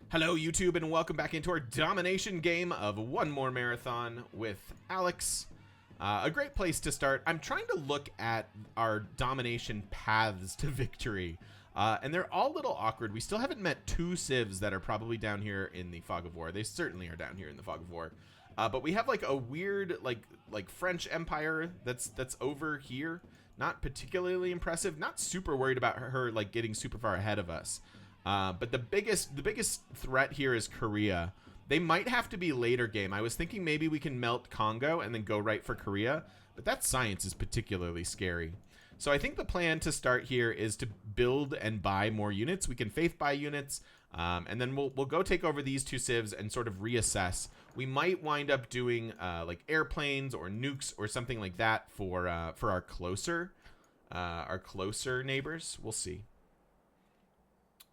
Hello, YouTube, and welcome back into our domination game of One More Marathon with Alex. A great place to start. I'm trying to look at our domination paths to victory, and they're all a little awkward. We still haven't met two civs that are probably down here in the Fog of War. They certainly are down here in the Fog of War. But we have like a weird like French Empire that's over here. Not particularly impressive. Not super worried about her like getting super far ahead of us. But the biggest threat here is Korea. They might have to be later game. I was thinking maybe we can melt Congo and then go right for Korea, but that science is particularly scary. So I think the plan to start here is to build and buy more units. We can faith buy units, and then we'll go take over these two civs and sort of reassess. We might wind up doing like airplanes or nukes or something like that for our closer neighbors. We'll see.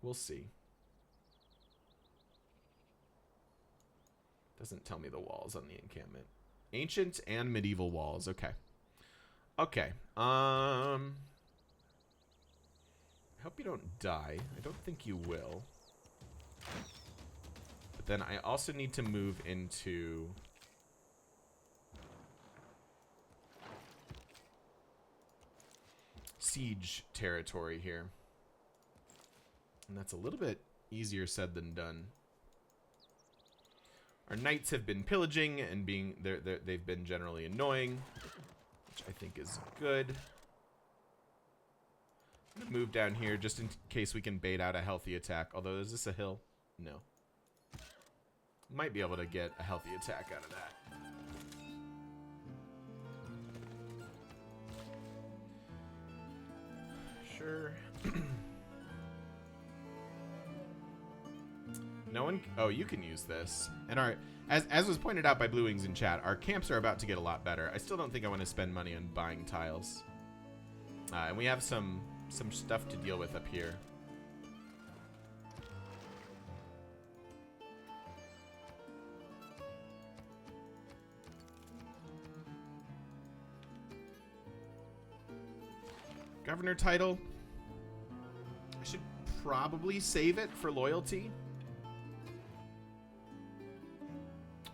We'll see. Doesn't tell me the walls on the encampment. Ancient and medieval walls. Okay. Okay. I hope you don't die. I don't think you will. But then I also need to move into siege territory here. And that's a little bit easier said than done. Our knights have been pillaging and they've been generally annoying, which I think is good. I'm gonna move down here just in case we can bait out a healthy attack. Although, is this a hill? No. Might be able to get a healthy attack out of that. Sure. No one. Oh, you can use this. And as was pointed out by Blue Wings in chat, our camps are about to get a lot better. I still don't think I want to spend money on buying tiles. And we have some stuff to deal with up here. Governor title. I should probably save it for loyalty.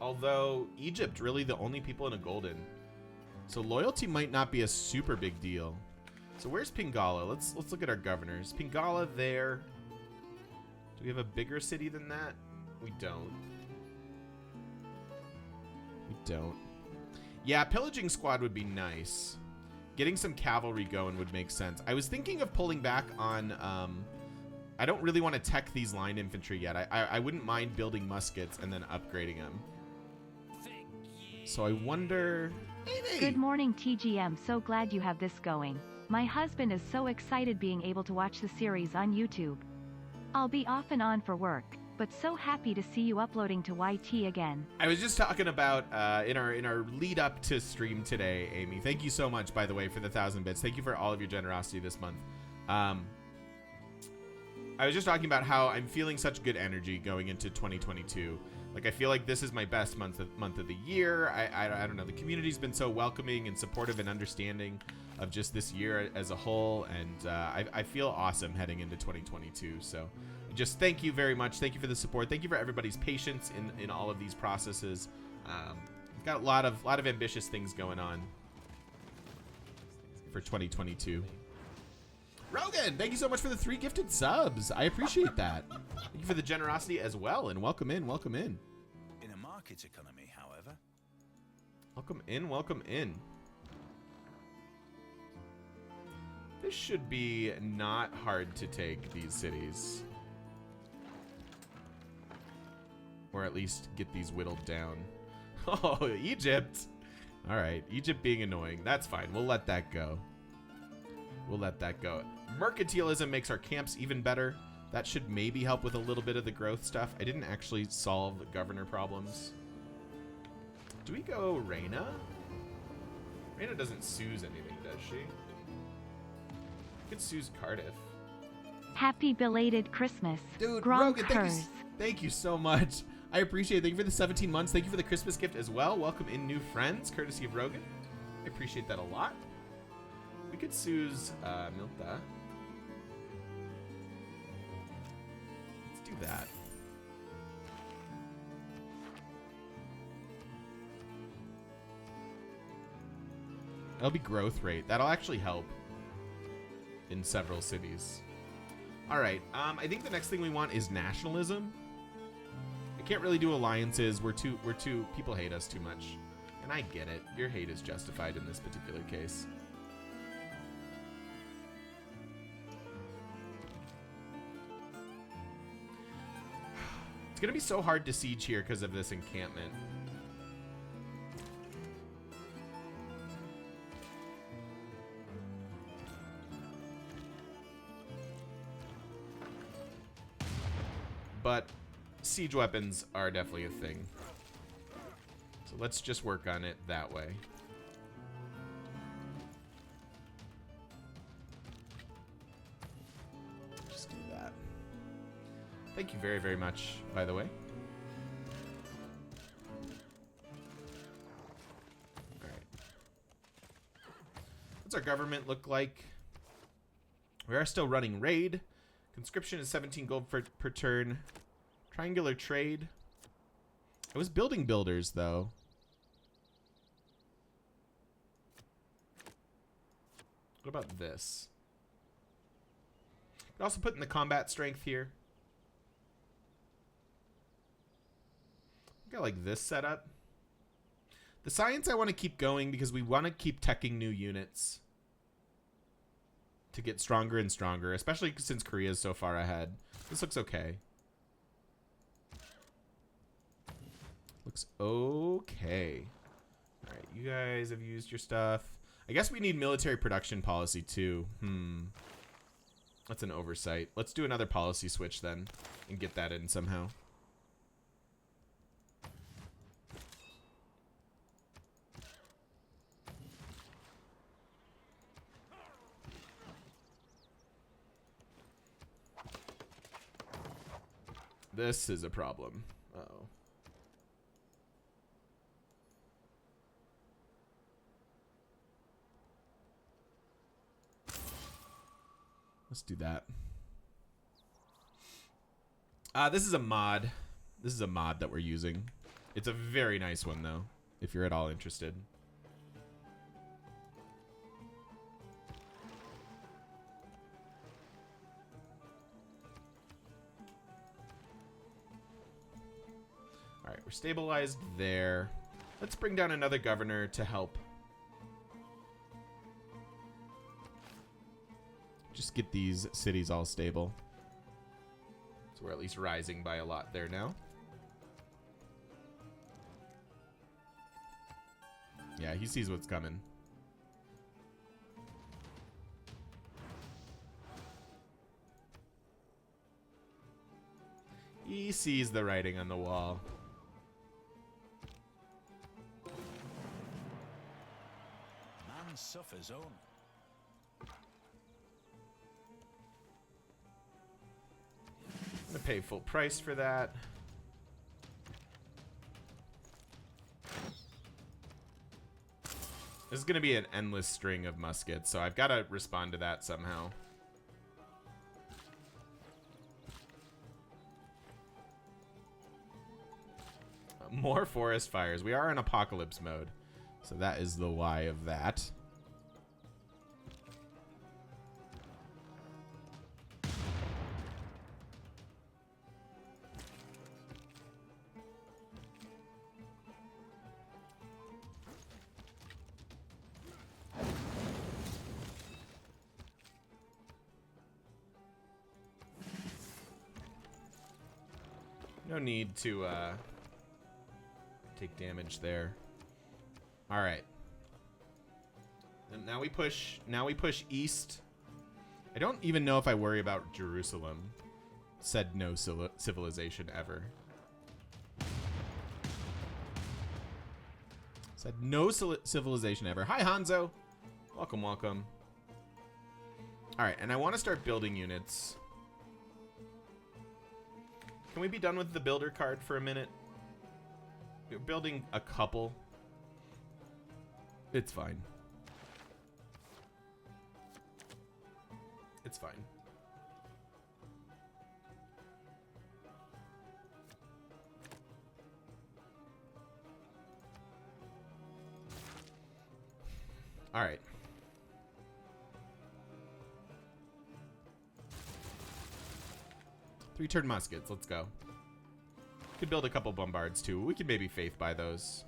Although, Egypt, really the only people in a golden. So loyalty might not be a super big deal. So where's Pingala? Let's look at our governors. Pingala there. Do we have a bigger city than that? We don't. We don't. Yeah, pillaging squad would be nice. Getting some cavalry going would make sense. I was thinking of pulling back on... I don't really want to tech these line infantry yet. I wouldn't mind building muskets and then upgrading them. So I wonder... Hey. Good morning, TGM. So glad you have this going. My husband is so excited being able to watch the series on YouTube. I'll be off and on for work, but so happy to see you uploading to YT again. I was just talking about in our lead up to stream today, Amy. Thank you so much, by the way, for the 1,000 bits. Thank you for all of your generosity this month. I was just talking about how I'm feeling such good energy going into 2022. Like, I feel like this is my best month of the year. I don't know. The community's been so welcoming and supportive and understanding of just this year as a whole. And I feel awesome heading into 2022. So just thank you very much. Thank you for the support. Thank you for everybody's patience in all of these processes. We've got a lot of ambitious things going on for 2022. Rogan, thank you so much for the 3 gifted subs. I appreciate that. Thank you for the generosity as well, and welcome in, welcome in. In a market economy, however. Welcome in, welcome in. This should be not hard to take, these cities. Or at least get these whittled down. Oh, Egypt. All right, Egypt being annoying. That's fine. We'll let that go. We'll let that go. Mercantilism makes our camps even better. That should maybe help with a little bit of the growth stuff. I didn't actually solve the governor problems. Do we go Reina? Reina doesn't Suze anything, does she? We could Suze Cardiff. Happy belated Christmas. Dude, Gronk Rogan, thank you so much. I appreciate it. Thank you for the 17 months. Thank you for the Christmas gift as well. Welcome in new friends, courtesy of Rogan. I appreciate that a lot. We could Suze Milta. Let's do that. That'll be growth rate. That'll actually help in several cities. All right. I think the next thing we want is nationalism. I can't really do alliances. We're too people hate us too much. And I get it. Your hate is justified in this particular case. It's gonna be so hard to siege here because of this encampment. But siege weapons are definitely a thing. So let's just work on it that way. Just do that. Thank you very, very much, by the way. Alright. What's our government look like? We are still running raid. Conscription is 17 gold per turn. Triangular trade. I was building builders, though. What about this? Could also put in the combat strength here. Got like this setup. The science I want to keep going because we want to keep teching new units to get stronger and stronger, especially since Korea is so far ahead. This looks okay. Looks okay. All right, you guys have used your stuff. I guess we need military production policy too. That's an oversight. Let's do another policy switch then and get that in somehow. This is a problem. Uh-oh. Let's do that. This is a mod. This is a mod that we're using. It's a very nice one, though, if you're at all interested. All right, we're stabilized there. Let's bring down another governor to help. Just get these cities all stable. So we're at least rising by a lot there now. Yeah, he sees what's coming. He sees the writing on the wall. Man suffers only. I'm gonna pay full price for that. This is gonna be an endless string of muskets, so I've got to respond to that somehow. More forest fires. We are in apocalypse mode, so that is the why of that. No need to take damage there. All right. And now we push east. I don't even know if I worry about Jerusalem. Said no civilization ever. Said no civilization ever. Hi, Hanzo. Welcome, welcome. All right, and I want to start building units. Can we be done with the builder card for a minute? We're building a couple. It's fine. It's fine. All right. Three-turn muskets. Let's go. Could build a couple bombards too. We could maybe faith by those.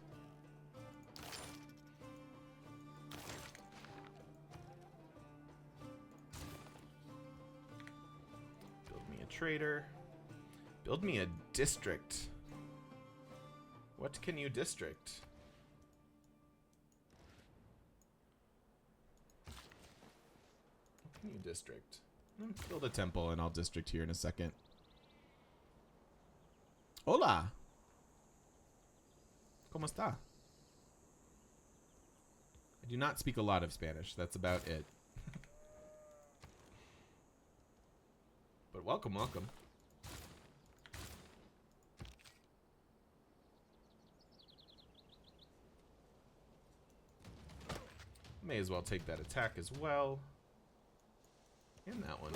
Build me a trader. Build me a district. What can you district? What can you district? Build a temple and I'll district here in a second. Hola. ¿Cómo está? I do not speak a lot of Spanish. That's about it. But welcome, welcome. May as well take that attack as well. And that one.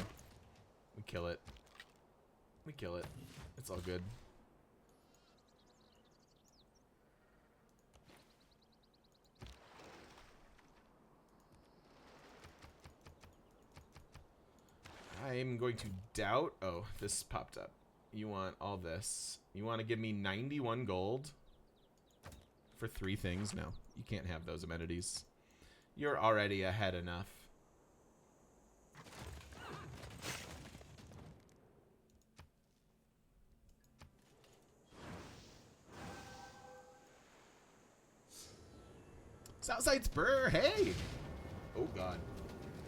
We kill it. We kill it. It's all good. I'm going to doubt. Oh, this popped up. You want all this. You want to give me 91 gold for 3 things? No, you can't have those amenities. You're already ahead enough. Southside Spur, hey! Oh god.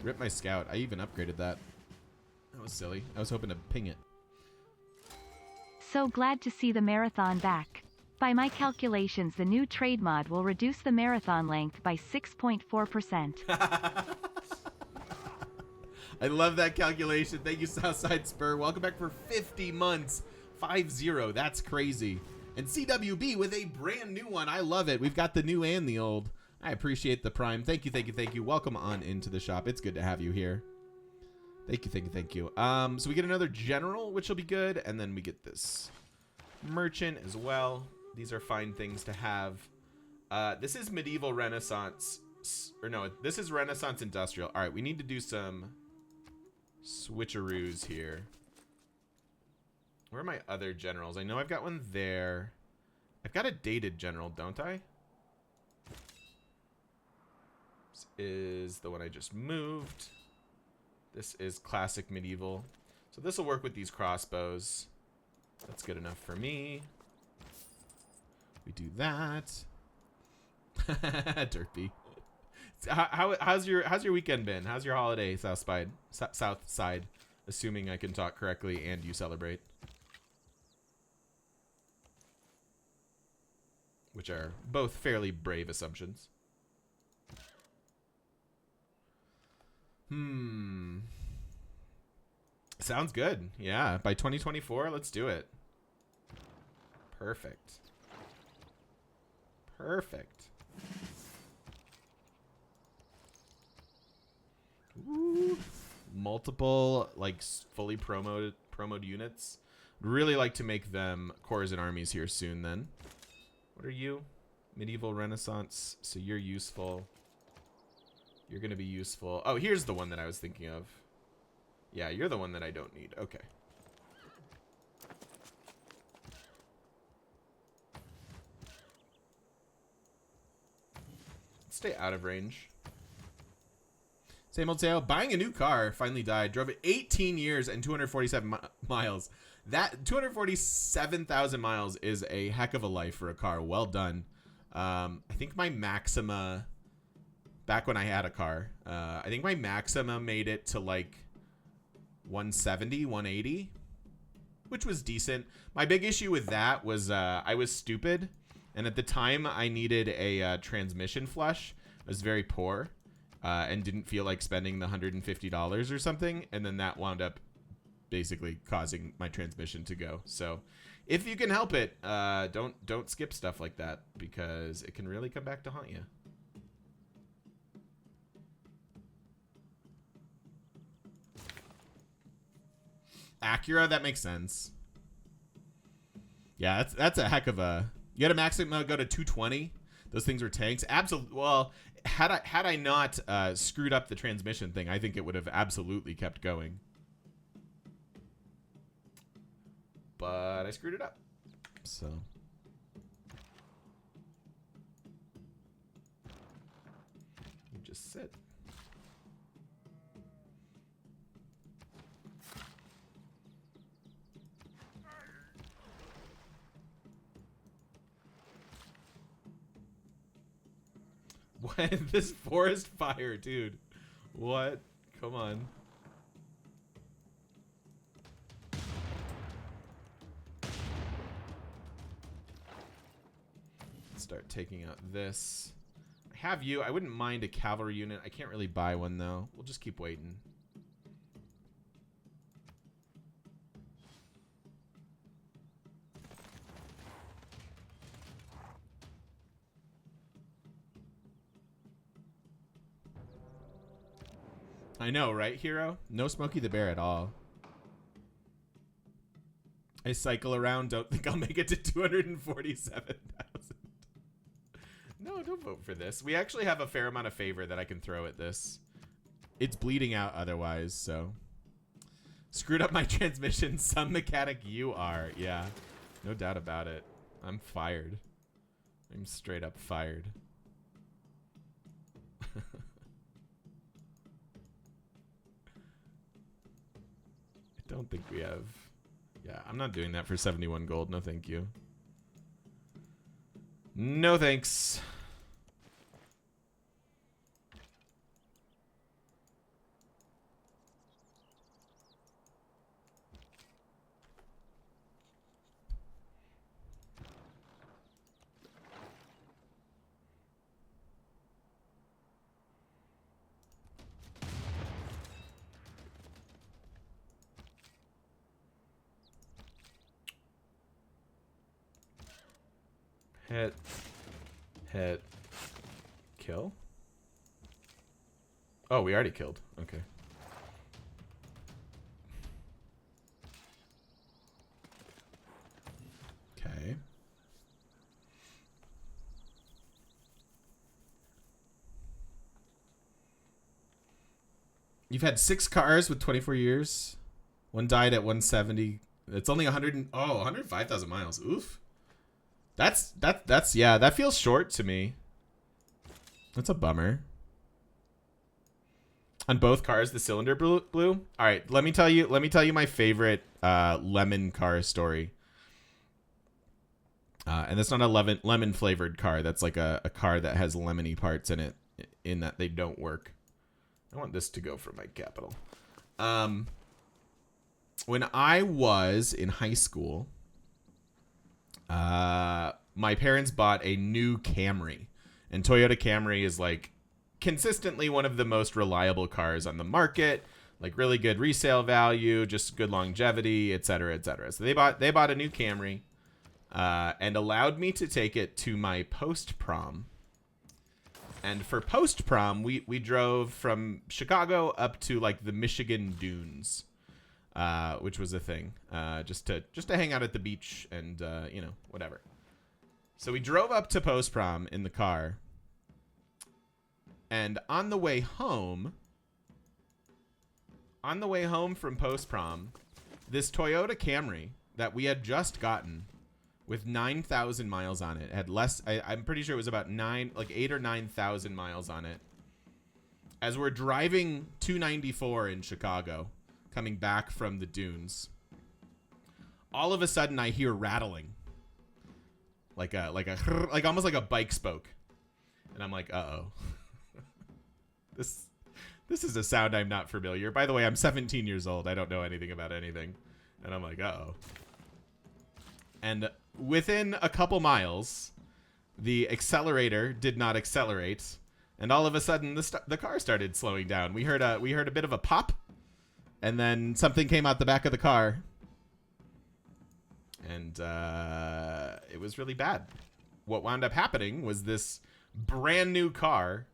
Rip my scout. I even upgraded that. That was silly. I was hoping to ping it. So glad to see the marathon back. By my calculations, the new trade mod will reduce the marathon length by 6.4%. I love that calculation. Thank you, Southside Spur. Welcome back for 50 months. 5-0. That's crazy. And CWB with a brand new one. I love it. We've got the new and the old. I appreciate the prime. Thank you, thank you, thank you. Welcome on into the shop. It's good to have you here. Thank you, thank you, thank you. So we get another general, which will be good. And then we get this merchant as well. These are fine things to have. This is medieval Renaissance. Or no, this is Renaissance industrial. All right, we need to do some switcheroos here. Where are my other generals? I know I've got one there. I've got a dated general, don't I? This is the one I just moved. This is classic medieval. So this will work with these crossbows. That's good enough for me. We do that. Derpy. How's your weekend been? How's your holiday, South Side? Assuming I can talk correctly and you celebrate. Which are both fairly brave assumptions. Sounds good. Yeah, by 2024, let's do it. Perfect. Perfect. Ooh. Multiple, like, fully promoted units. Really like to make them corps and armies here soon then. What are you? Medieval Renaissance. So you're useful. You're going to be useful. Oh, here's the one that I was thinking of. Yeah, you're the one that I don't need. Okay. Stay out of range. Same old sale. Buying a new car. Finally died. Drove it 18 years and 247 miles. That 247,000 miles is a heck of a life for a car. Well done. I think my Maxima, back when I had a car, I think my Maxima made it to like 170, 180, which was decent. My big issue with that was I was stupid. And at the time, I needed a transmission flush. I was very poor and didn't feel like spending the $150 or something. And then that wound up basically causing my transmission to go. So if you can help it, don't skip stuff like that because it can really come back to haunt you. Acura, that makes sense. Yeah, that's a heck of a... You had a Maxima go to 220. Those things were tanks. Absolutely. Well, had I not screwed up the transmission thing, I think it would have absolutely kept going. But I screwed it up. So you just sit. What? This forest fire, dude. What? Come on. Let's start taking out this. I have you. I wouldn't mind a cavalry unit. I can't really buy one, though. We'll just keep waiting. I know, right, Hero? No Smokey the Bear at all. I cycle around, don't think I'll make it to 247,000. No, don't vote for this. We actually have a fair amount of favor that I can throw at this. It's bleeding out otherwise, so. Screwed up my transmission. Some mechanic you are. Yeah, no doubt about it. I'm fired. I'm straight up fired. Don't think we have. Yeah, I'm not doing that for 71 gold. No, thank you. No, thanks. Hit. Kill? Oh, we already killed. Okay. Okay. You've had 6 cars with 24 years. One died at 170. It's only 105,000 miles. Oof. That's yeah, that feels short to me. That's a bummer. On both cars, the cylinder blew. All right, let me tell you my favorite lemon car story. And that's not a lemon flavored car. That's like a car that has lemony parts in it, in that they don't work. I want this to go for my capital. When I was in high school, my parents bought a new Camry, and Toyota Camry is like consistently one of the most reliable cars on the market, like really good resale value, just good longevity, etc., etc. So they bought a new Camry, and allowed me to take it to my post prom. And for post prom, we drove from Chicago up to like the Michigan dunes, which was a thing, just to hang out at the beach and you know, whatever. So we drove up to post prom in the car, and on the way home from post prom, this Toyota Camry that we had just gotten with 9,000 miles on it had less. I'm pretty sure it was about 8 or 9,000 miles on it. As we're driving 294 in Chicago, coming back from the dunes, all of a sudden I hear rattling, like almost like a bike spoke, and I'm like, uh-oh. This is a sound I'm not familiar. By the way, I'm 17 years old. I don't know anything about anything, and I'm like, uh-oh. And within a couple miles, the accelerator did not accelerate, and all of a sudden the car started slowing down. We heard a bit of a pop, and then something came out the back of the car, and it was really bad. What wound up happening was this brand new car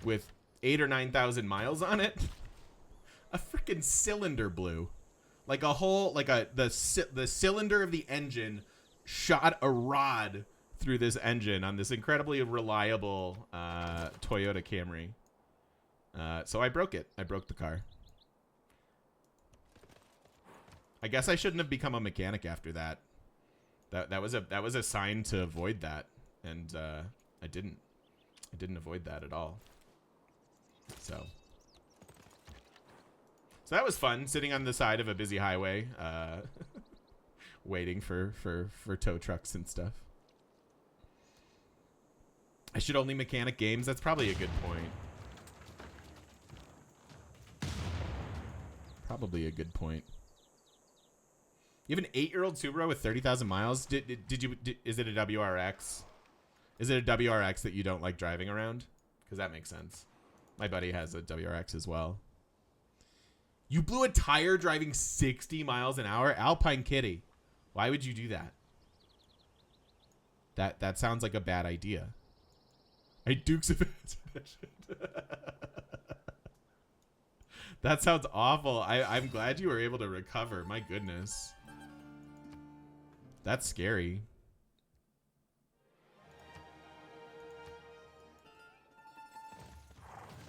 with 8 or 9,000 miles on it, a freaking cylinder blew. The cylinder of the engine shot a rod through this engine on this incredibly reliable Toyota Camry. So I broke it. I broke the car. I guess I shouldn't have become a mechanic after that. That was a sign to avoid that, and I didn't avoid that at all. So that was fun, sitting on the side of a busy highway, waiting for tow trucks and stuff. I should only mechanic games. That's probably a good point. Probably a good point. You have an 8-year-old Subaru with 30,000 miles. Is it a WRX? Is it a WRX that you don't like driving around? Because that makes sense. My buddy has a WRX as well. You blew a tire driving 60 miles an hour? Alpine Kitty. Why would you do that? That sounds like a bad idea. Hey, Dukes of Hazzard. That sounds awful. I'm glad you were able to recover. My goodness. That's scary.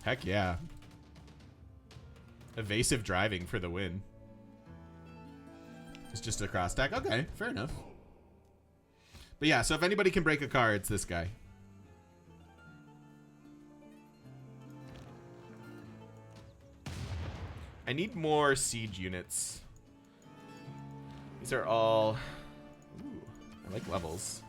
Heck yeah. Evasive driving for the win. It's just a cross stack. Okay, fair enough. But yeah, so if anybody can break a car, it's this guy. I need more siege units. These are all... Ooh, I like levels.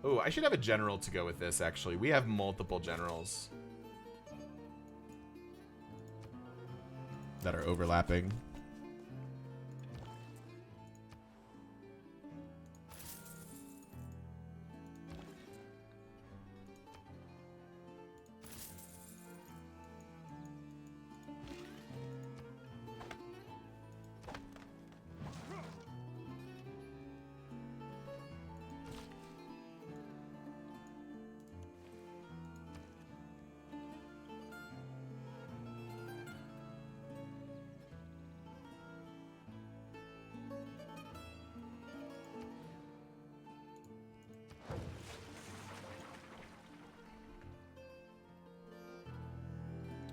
Oh, I should have a general to go with this, actually. We have multiple generals that are overlapping.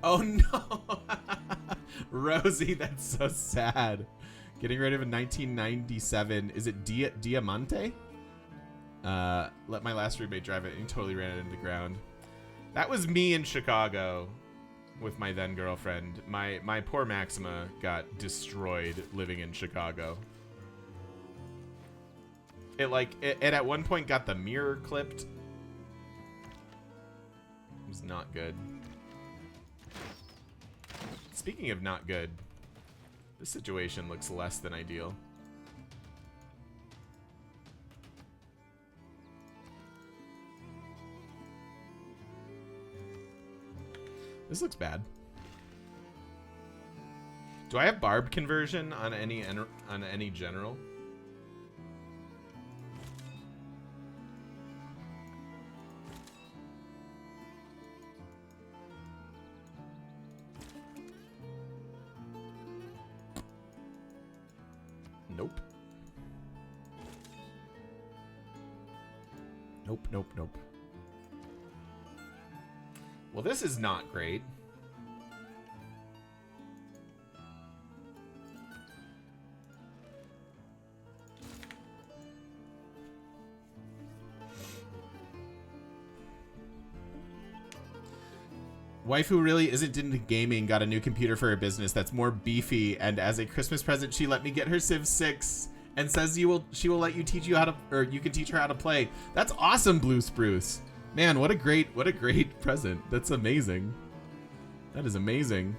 Oh no! Rosie, that's so sad. Getting rid of a 1997. Is it Diamante? Let my last roommate drive it and he totally ran it into the ground. That was me in Chicago with my then girlfriend. My poor Maxima got destroyed living in Chicago. It at one point got the mirror clipped. It was not good. Speaking of not good, this situation looks less than ideal. This looks bad. Do I have barb conversion on any general? Nope. Nope, nope, nope. Well, this is not great. Wife who really isn't into gaming got a new computer for her business that's more beefy, and as a Christmas present, she let me get her Civ 6 and says she will let you teach you how to, or you can teach her how to play. That's awesome, Blue Spruce. Man, what a great present. That's amazing. That is amazing.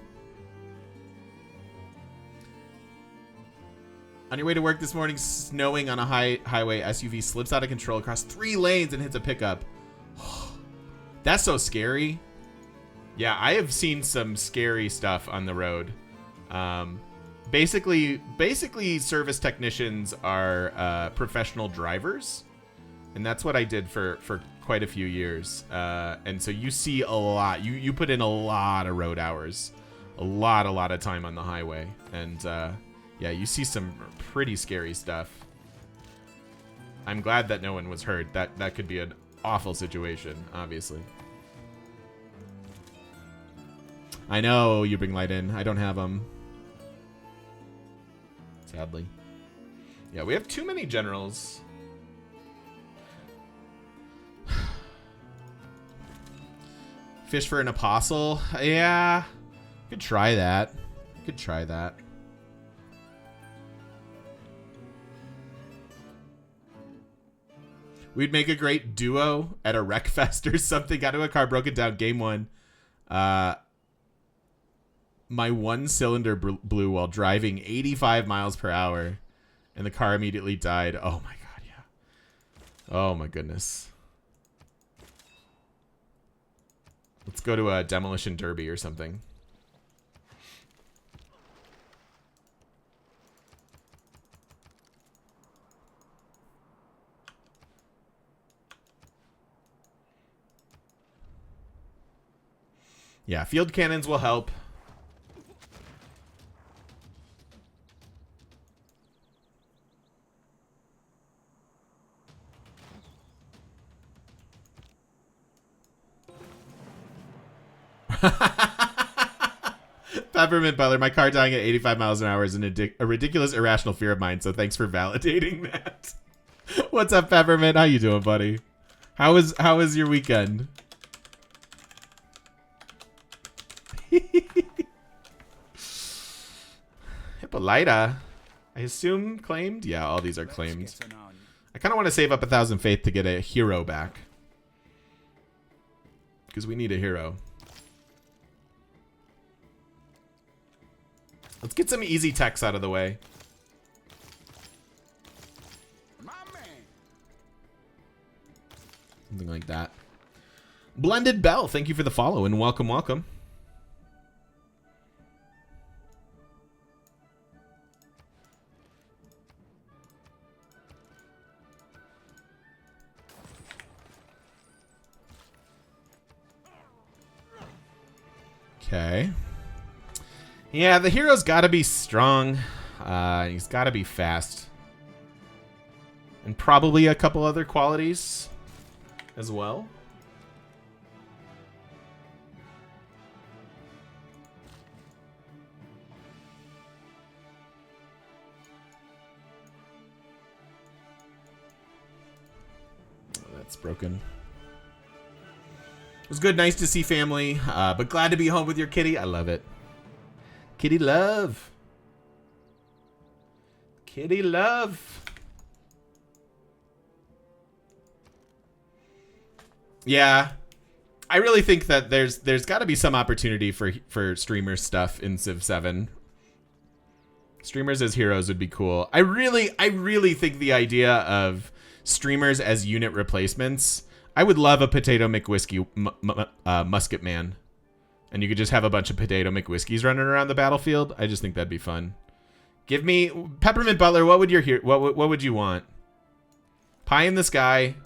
On your way to work this morning, snowing on a highway, SUV slips out of control across 3 lanes and hits a pickup. That's so scary. Yeah, I have seen some scary stuff on the road. Basically, service technicians are professional drivers, and that's what I did for quite a few years. And so you see a lot. You put in a lot of road hours, a lot of time on the highway, and Yeah, you see some pretty scary stuff. I'm glad that no one was hurt. That could be an awful situation, obviously. I know you bring light in. I don't have them. Sadly. Yeah, we have too many generals. Fish for an apostle? Yeah. Could try that. Could try that. We'd make a great duo at a wreck fest or something. Got into a car, broke it down, game one. My one cylinder blew while driving 85 miles per hour, and the car immediately died. Oh my god, yeah. Oh my goodness. Let's go to a demolition derby or something. Yeah, field cannons will help. Peppermint Butler, my car dying at 85 miles an hour is a ridiculous, irrational fear of mine, so thanks for validating that. What's up, Peppermint? How you doing, buddy? How was your weekend? Hippolyta, I assume claimed? Yeah, all these are claimed. I kind of want to save up 1,000 faith to get a hero back. Because we need a hero. Let's get some easy techs out of the way. Something like that. Blended Bell, thank you for the follow and welcome, welcome. Okay. Yeah, the hero's got to be strong. He's got to be fast. And probably a couple other qualities as well. Oh, that's broken. It was good, nice to see family, but glad to be home with your kitty. I love it. Kitty love. Kitty love. Yeah. I really think that there's got to be some opportunity for streamer stuff in Civ 7. Streamers as heroes would be cool. I really think the idea of streamers as unit replacements. I would love a Potato McWhiskey Musket Man. And you could just have a bunch of Potato McWhiskies running around the battlefield. I just think that'd be fun. Give me Peppermint Butler. What would what would you want? Pie in the sky.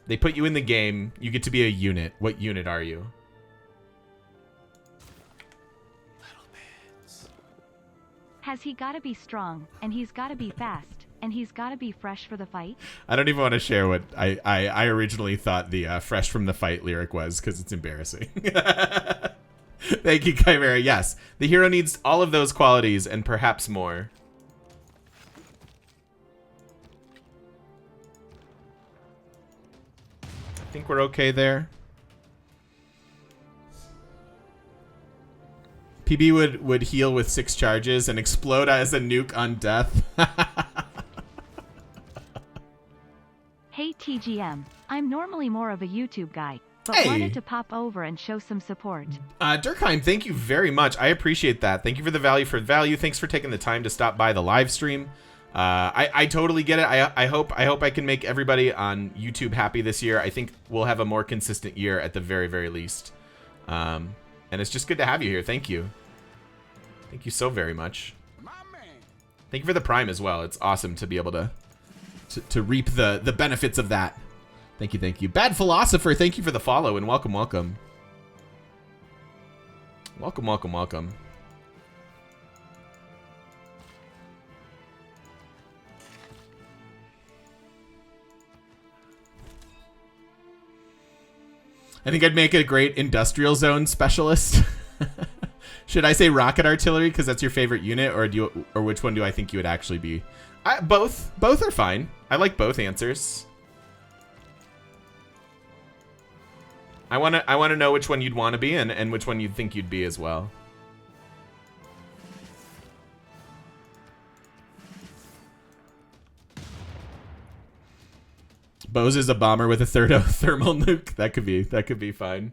They put you in the game. You get to be a unit. What unit are you? Has he gotta be strong, and he's gotta be fast, and he's gotta be fresh for the fight? I don't even want to share what I originally thought the fresh from the fight lyric was, because it's embarrassing. Thank you, Chimera. Yes, the hero needs all of those qualities and perhaps more. I think we're okay there. PB would heal with 6 charges and explode as a nuke on death. Hey TGM, I'm normally more of a YouTube guy, but Hey. wanted to pop over and show some support. Durkheim, thank you very much. I appreciate that. Thank you for the value for value. Thanks for taking the time to stop by the live stream. I totally get it. I hope I can make everybody on YouTube happy this year. I think we'll have a more consistent year at the very, very least. And it's just good to have you here. Thank you. Thank you so very much. Thank you for the Prime as well. It's awesome to be able to reap the benefits of that. Thank you, thank you. Bad Philosopher, thank you for the follow and welcome, welcome. Welcome, welcome, welcome. I think I'd make a great industrial zone specialist. Should I say rocket artillery because that's your favorite unit, or which one do I think you would actually be? Both are fine. I like both answers. I want to know which one you'd want to be and which one you'd think you'd be as well. Bose is a bomber with a thermal nuke. That could be fine.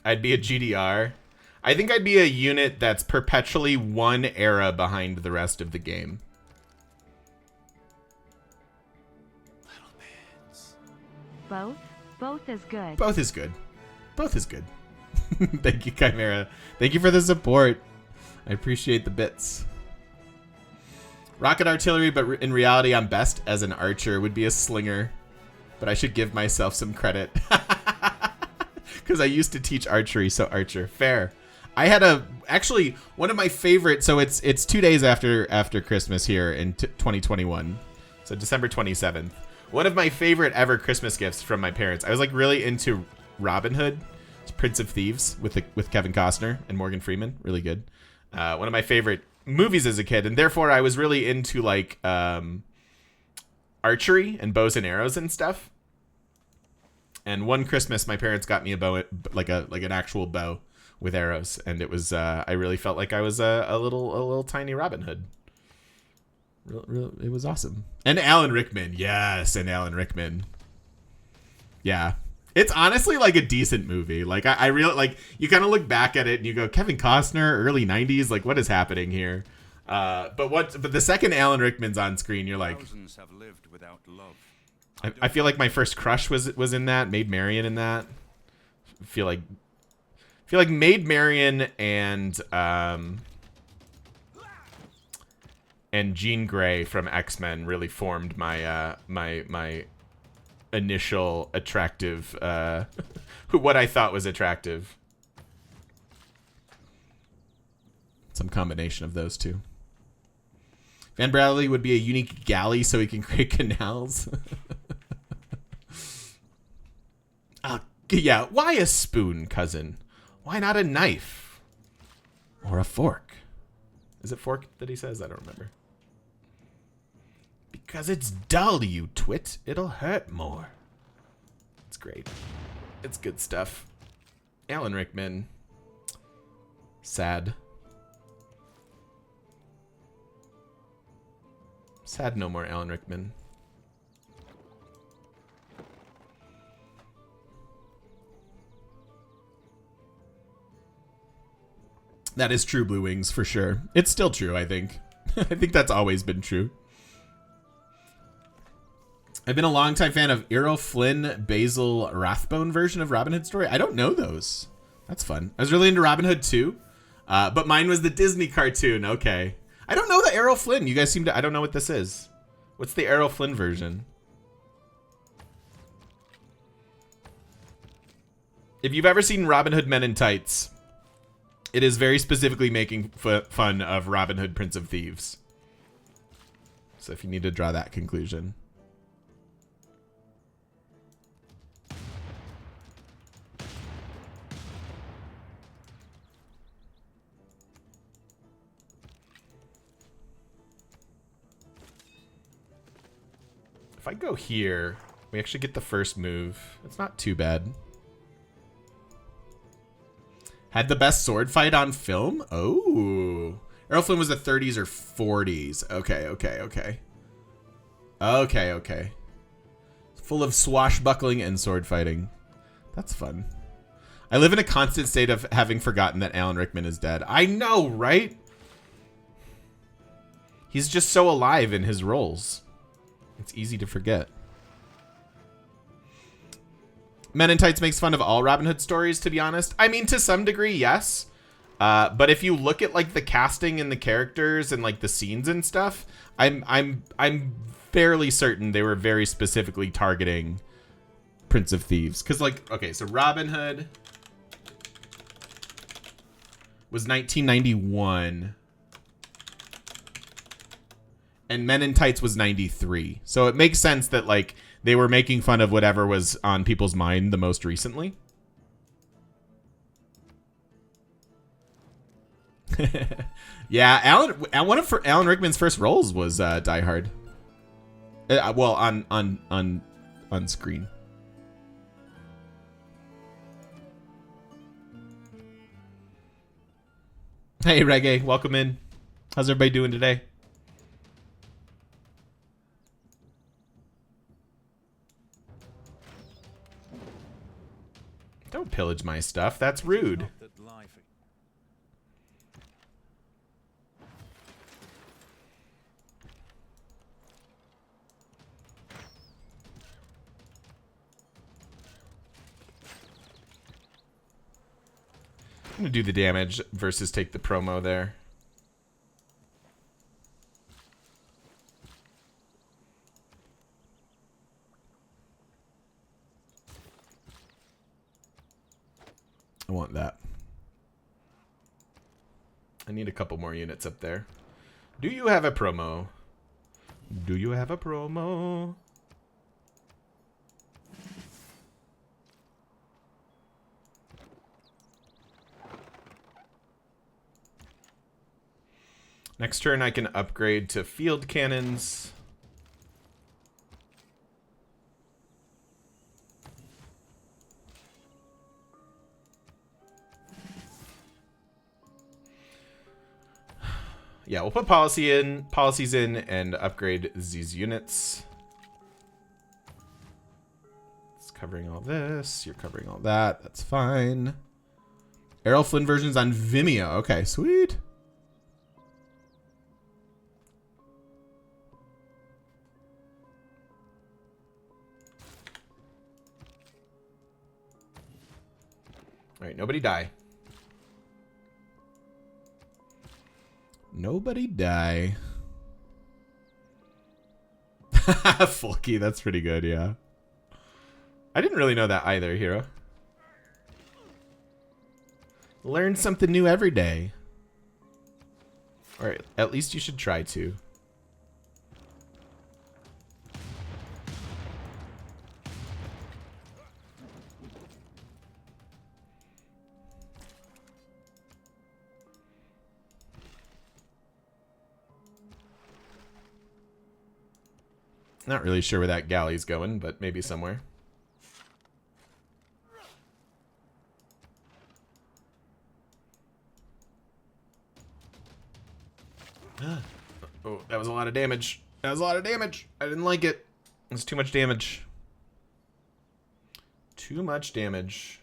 I'd be a GDR. I think I'd be a unit that's perpetually one era behind the rest of the game. Both? Both is good. Both is good. Both is good. Thank you, Chimera. Thank you for the support. I appreciate the bits. Rocket artillery, but in reality, I'm best as an archer. Would be a slinger, but I should give myself some credit because I used to teach archery. So archer, fair. I had actually one of my favorite. So it's 2 days after Christmas here in 2021. So December 27th. One of my favorite ever Christmas gifts from my parents. I was like really into Robin Hood, Prince of Thieves with Kevin Costner and Morgan Freeman. Really good. One of my favorite movies as a kid, and therefore I was really into like archery and bows and arrows and stuff. And one Christmas, my parents got me a bow, like an actual bow with arrows, and it was I really felt like I was a little tiny Robin Hood. It was awesome. And Alan Rickman, yes, and Alan Rickman, yeah. It's honestly like a decent movie. Like I really like. You kind of look back at it and you go, Kevin Costner, early '90s. Like, what is happening here? But the second Alan Rickman's on screen, you're like, Thousands have lived without love. I feel like my first crush was in that. Maid Marian in that. I feel like Maid Marian and Jean Grey from X-Men really formed my my initial attractive what I thought was attractive. Some combination of those two. Van Bradley would be a unique galley so he can create canals. Yeah, why a spoon, cousin? Why not a knife? Or a fork? Is it fork that he says? I don't remember. Because it's dull, you twit. It'll hurt more. It's great. It's good stuff. Alan Rickman. Sad. Sad no more Alan Rickman. That is true, Blue Wings, for sure. It's still true, I think. I think that's always been true. I've been a longtime fan of Errol Flynn, Basil Rathbone version of Robin Hood story. I don't know those. That's fun. I was really into Robin Hood too, but mine was the Disney cartoon. Okay. I don't know the Errol Flynn. You guys seem to... I don't know what this is. What's the Errol Flynn version? If you've ever seen Robin Hood Men in Tights, it is very specifically making fun of Robin Hood Prince of Thieves. So if you need to draw that conclusion... If I go here, we actually get the first move. It's not too bad. Had the best sword fight on film? Oh. Errol Flynn was the 30s or 40s. Okay. Okay. Full of swashbuckling and sword fighting. That's fun. I live in a constant state of having forgotten that Alan Rickman is dead. I know, right? He's just so alive in his roles. It's easy to forget. Men in Tights makes fun of all Robin Hood stories, to be honest. I mean, to some degree, yes. But if you look at like the casting and the characters and like the scenes and stuff, I'm fairly certain they were very specifically targeting Prince of Thieves. Because like, okay, so Robin Hood was 1991. And Men in Tights was 93. So it makes sense that like they were making fun of whatever was on people's mind the most recently. Yeah, one of Alan Rickman's first roles was Die Hard. Well, on screen. Hey, Reggae, welcome in. How's everybody doing today? Don't pillage my stuff. That's rude. I'm gonna do the damage versus take the promo there. I want that. I need a couple more units up there. Do you have a promo? Do you have a promo? Next turn I can upgrade to field cannons. Yeah, we'll put policies in and upgrade these units. It's covering all this. You're covering all that. That's fine. Errol Flynn versions on Vimeo. Okay, sweet. All right, nobody die. Nobody die. Fulky, that's pretty good, yeah. I didn't really know that either, Hero. Learn something new every day. Or at least you should try to. Not really sure where that galley's going, but maybe somewhere. Oh, that was a lot of damage. That was a lot of damage. I didn't like it. It was too much damage. Too much damage.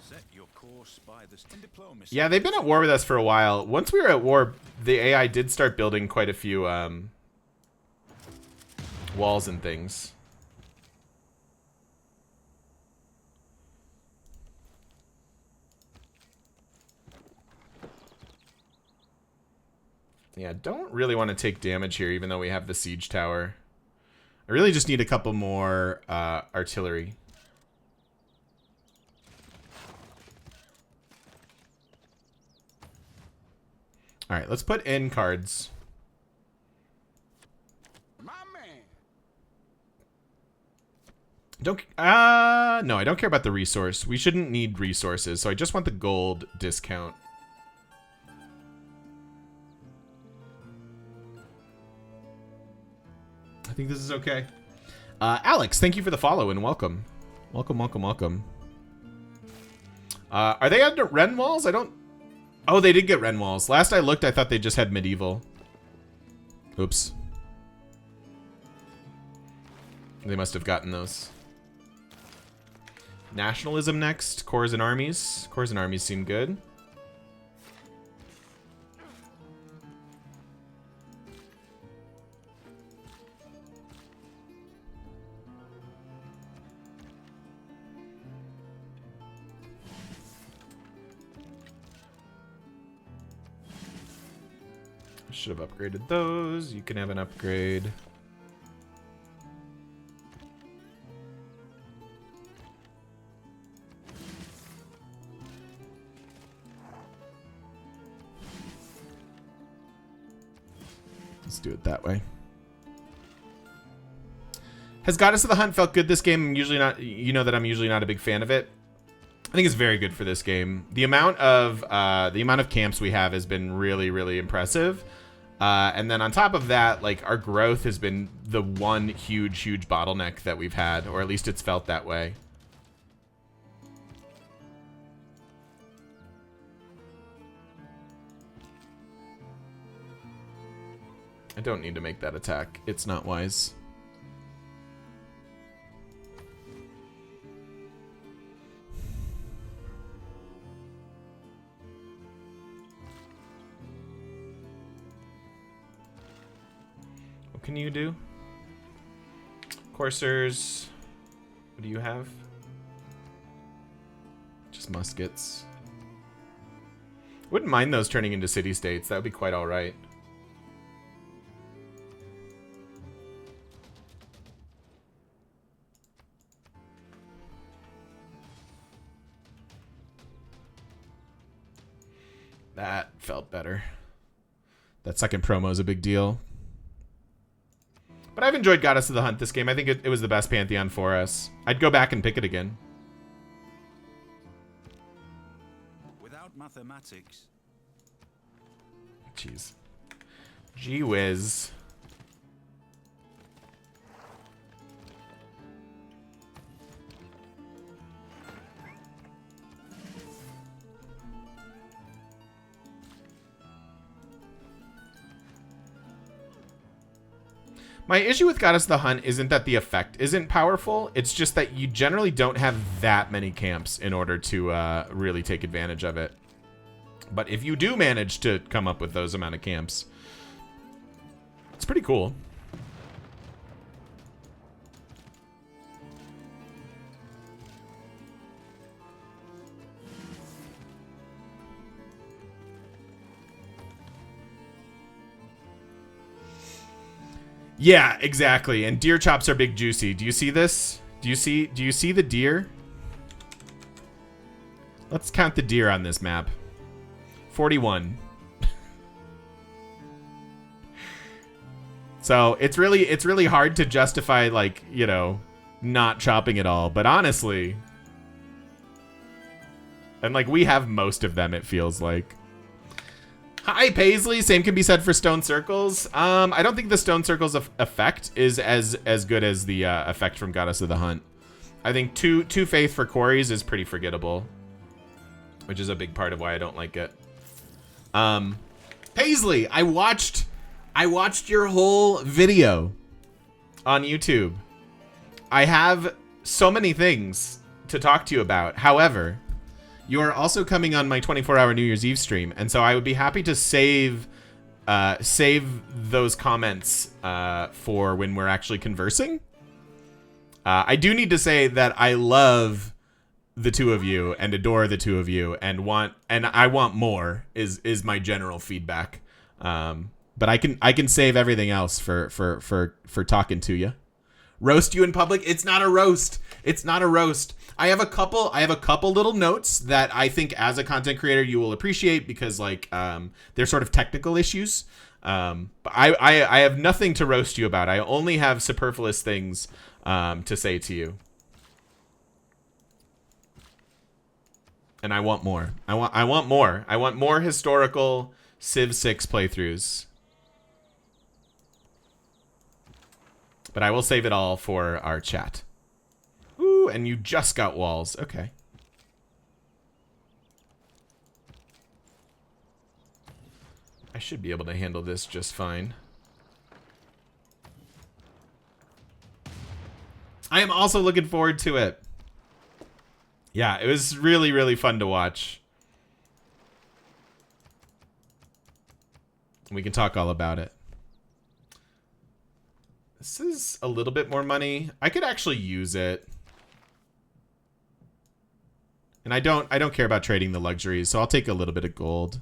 Set your course by the diplomacy. Yeah, they've been at war with us for a while. Once we were at war, the AI did start building quite a few walls and things. Yeah, don't really want to take damage here, even though we have the siege tower. I really just need a couple more artillery. All right, let's put in cards. No, I don't care about the resource. We shouldn't need resources, so I just want the gold discount. I think this is okay. Alex, thank you for the follow and welcome. Welcome, welcome, welcome. Are they under Ren walls? I don't... Oh, they did get Ren walls. Last I looked, I thought they just had medieval. Oops. They must have gotten those. Nationalism next. Corps and armies. Corps and armies seem good. Should have upgraded those. You can have an upgrade. Let's do it that way. Has Goddess of the Hunt felt good this game? I'm usually not, you know that I'm usually not a big fan of it. I think it's very good for this game. The amount of camps we have has been really, really impressive. And then on top of that, like, our growth has been the one huge bottleneck that we've had, or at least it's felt that way. I don't need to make that attack. It's not wise. What can you do? Coursers. What do you have? Just muskets. Wouldn't mind those turning into city-states. That would be quite alright. That felt better. That second promo is a big deal. But I've enjoyed Goddess of the Hunt this game. I think it was the best Pantheon for us. I'd go back and pick it again. Without mathematics. Jeez. Gee whiz. My issue with Goddess of the Hunt isn't that the effect isn't powerful. It's just that you generally don't have that many camps in order to really take advantage of it. But if you do manage to come up with those amount of camps, it's pretty cool. Yeah, exactly. And deer chops are big juicy. Do you see this? Do you see the deer? Let's count the deer on this map. 41. So it's really hard to justify, like, you know, not chopping it all. But honestly, and like, we have most of them, it feels like. Hi, Paisley. Same can be said for stone circles. I don't think the stone circles effect is as good as the effect from Goddess of the Hunt. I think two faith for quarries is pretty forgettable, which is a big part of why I don't like it. Paisley, I watched your whole video on YouTube. I have so many things to talk to you about. However, you are also coming on my 24-hour New Year's Eve stream, and so I would be happy to save those comments for when we're actually conversing. I do need to say that I love the two of you and adore the two of you, and I want more is my general feedback. But I can save everything else for talking to you. Roast you in public? It's not a roast. It's not a roast. I have a couple little notes that I think as a content creator you will appreciate because like they're sort of technical issues. But I have nothing to roast you about. I only have superfluous things to say to you. And I want more. I want more. I want more historical Civ 6 playthroughs. But I will save it all for our chat. Ooh, and you just got walls. Okay. I should be able to handle this just fine. I am also looking forward to it. Yeah, it was really, really fun to watch. We can talk all about it. This is a little bit more money. I could actually use it. And I don't care about trading the luxuries, so I'll take a little bit of gold.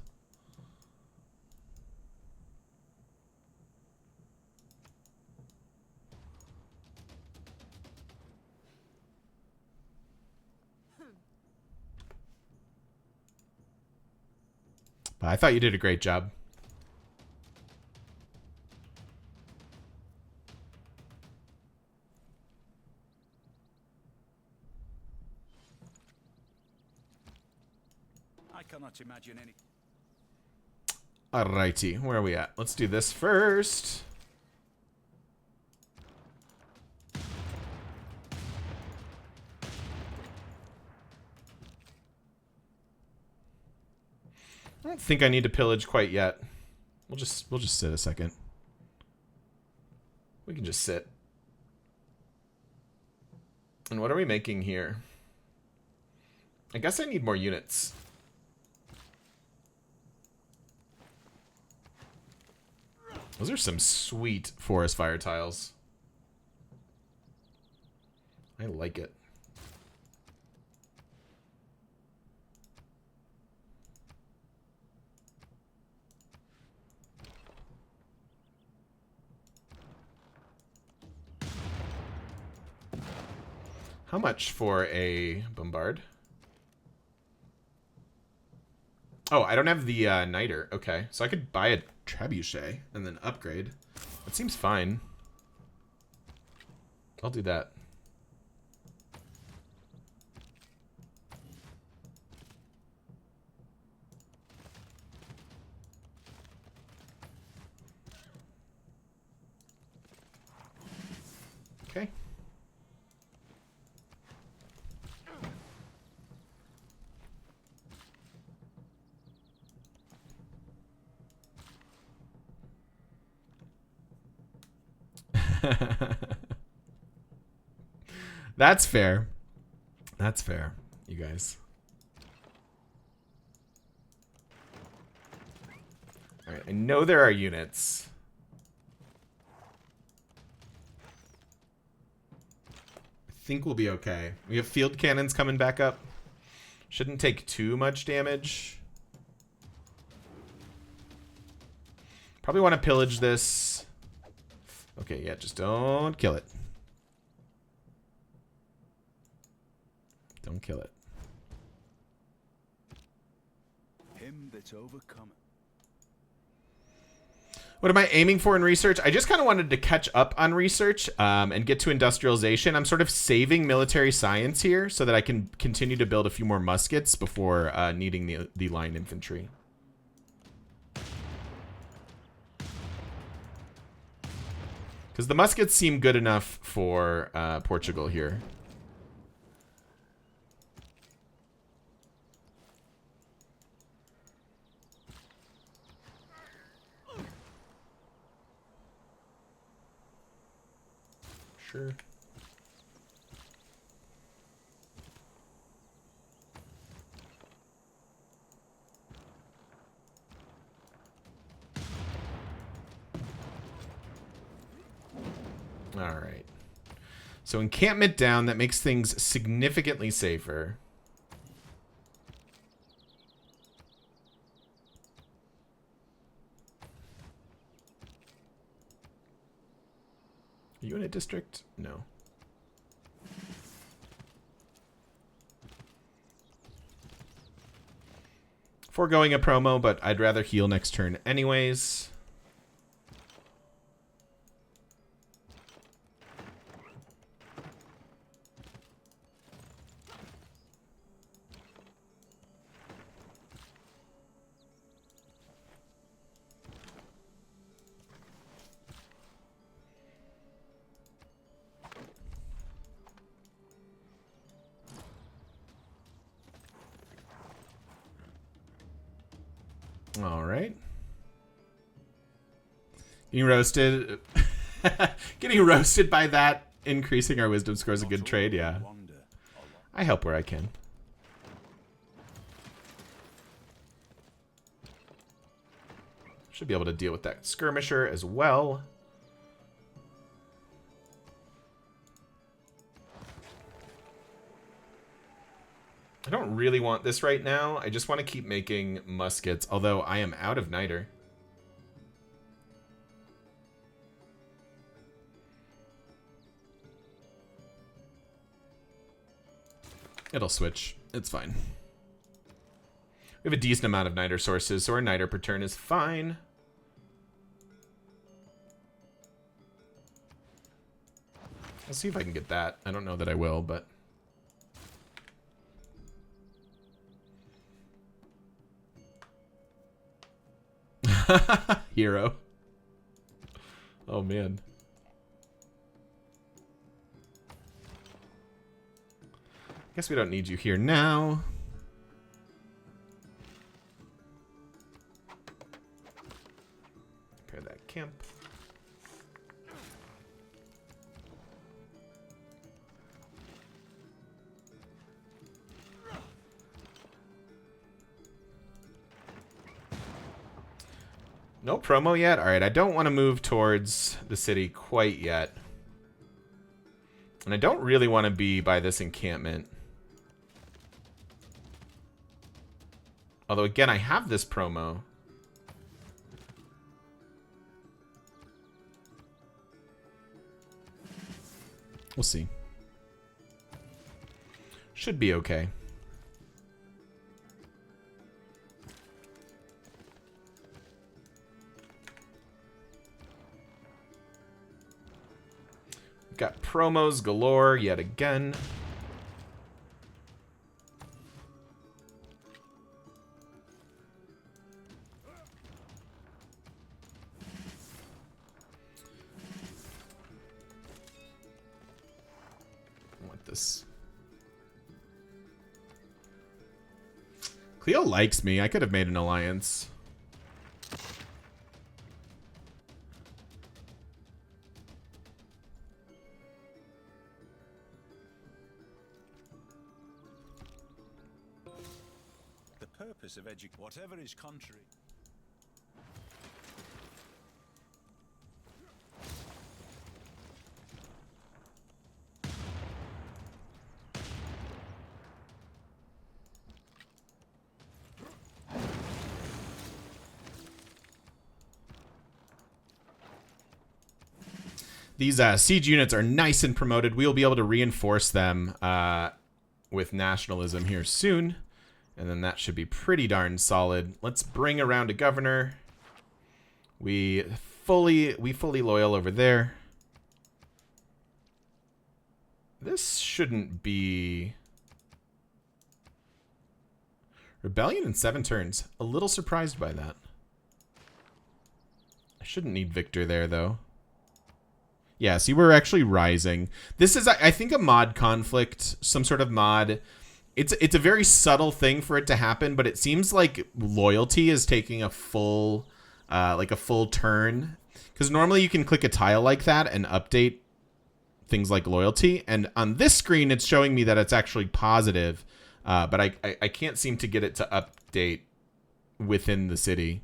But I thought you did a great job. cannot imagine any. Alrighty, where are we at? Let's do this first. I don't think I need to pillage quite yet. We'll just sit a second. We can just sit. And what are we making here? I guess I need more units. Those are some sweet forest fire tiles. I like it. How much for a bombard? Oh, I don't have the niter. Okay, so I could buy a trebuchet and then upgrade. That seems fine. I'll do that. Okay. That's fair. That's fair, you guys. All right, I know there are units. I think we'll be okay. We have field cannons coming back up. Shouldn't take too much damage. Probably want to pillage this. Okay, yeah, just don't kill it. Don't kill it. Him that's overcome. What am I aiming for in research? I just kind of wanted to catch up on research and get to industrialization. I'm sort of saving military science here so that I can continue to build a few more muskets before needing the line infantry. Because the muskets seem good enough for Portugal here. Sure. All right. So encampment down, that makes things significantly safer. Are you in a district? No. Foregoing a promo, but I'd rather heal next turn anyways. All right. Getting roasted. Getting roasted by that. Increasing our wisdom score is a good trade, yeah. I help where I can. Should be able to deal with that skirmisher as well. I don't really want this right now. I just want to keep making muskets, although I am out of niter. It'll switch. It's fine. We have a decent amount of niter sources, so our niter per turn is fine. I'll see if I can get that. I don't know that I will, but... Hero. Oh, man. Guess we don't need you here now. Repair that camp. No promo yet? Alright, I don't want to move towards the city quite yet. And I don't really want to be by this encampment. Although, again, I have this promo. We'll see. Should be okay. Got promos galore yet again. I want this. Cleo likes me. I could have made an alliance. Of whatever is contrary. These siege units are nice and promoted. We will be able to reinforce them with nationalism here soon. And then that should be pretty darn solid. Let's bring around a governor. We fully loyal over there. This shouldn't be... Rebellion in 7 turns. A little surprised by that. I shouldn't need Victor there, though. Yeah, see, we're actually rising. This is, I think, a mod conflict. Some sort of mod... It's a very subtle thing for it to happen, but it seems like loyalty is taking a full, like a full turn. Because normally you can click a tile like that and update things like loyalty. And on this screen, it's showing me that it's actually positive. But I can't seem to get it to update within the city.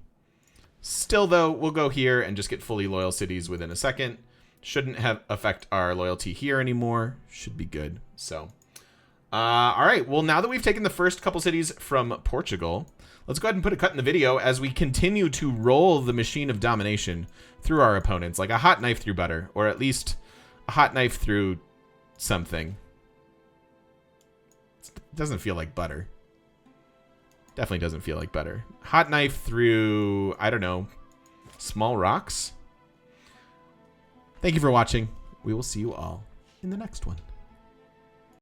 Still, though, we'll go here and just get fully loyal cities within a second. Shouldn't have affect our loyalty here anymore. Should be good. So... all right, well, now that we've taken the first couple cities from Portugal, let's go ahead and put a cut in the video as we continue to roll the machine of domination through our opponents, like a hot knife through butter, or at least a hot knife through something. It doesn't feel like butter. Definitely doesn't feel like butter. Hot knife through, I don't know, small rocks? Thank you for watching. We will see you all in the next one.